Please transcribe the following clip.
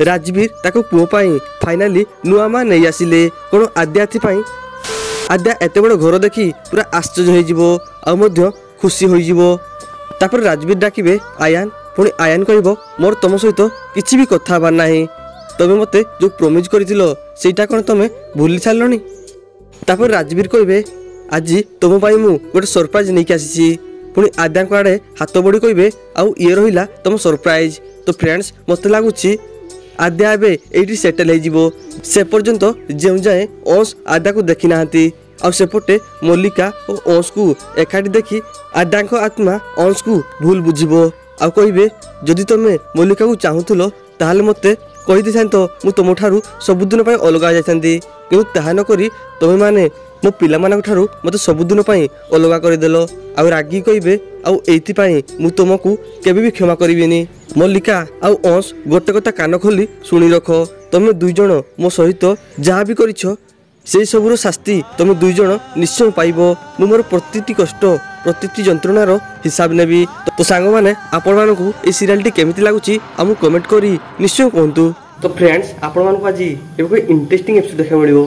राजवीर ताको पुओ पाई फाइनाली नुआ माँ नहीं आसिले कौन आद्या एथिपाई आद्या एते बड़ घर देखी पूरा आश्चर्य हो खुशी हो तापर राजवीर डाकिबे आयान पुणी आयान कहब मोर तुम सहित किसी भी कथा हबार नाही तमे मते जो प्रमिज करिथिलो सेटा कोन तमे भूली छालनी तापर राजवीर कहबे आज तुम पाई मु गोटे सरप्राइज नहीं आसी पुणी आद्या को आड़े हाथ बड़ी कहबे आउ ये रहिला तुम सरप्राइज। तो फ्रेंड्स मत लगुच आद्या एबे एठी सेटल हो से पर्यंत जो जाए अंश आद्या को देखी ना आउ सेपटे मल्लिका और अंश को एकाठी देखी आद्या को आत्मा अंश को भूल बुझिबो आउ कहबे जदि तमे मल्लिका को चाहूथुलो ताहाले मते कहि दिथांतो मु तुम ठारू सबुदिन पई अलगा जाइथांती किंतु ताहा न करी तमे माने मो पिला मानक ठारू मते सबुदिन पई अलगा कर देलो आउ रागी कहबे आउ एथि पई मु तुमको केबे भी क्षमा करिवेनी। मल्लिका आउ अंश गोटे कथा कान खोली सुनी रख तमे दुई जण मो सहित जहाँ भी करिछो से सबुर शास्ति तुम दुई जण निश्चय पाइबो मु मोर प्रतिटी कष्ट प्रतिटी जंत्रणार हिसाब नेबी। तो सांग माने आपण मानकु ए सीरियल टी केमिति लागुची हमु कमेंट करी निश्चय कहंतु। तो फ्रेंड्स आपण मानकु आज एबे इंटरेस्टिंग एपिसोड देखा मिलिबो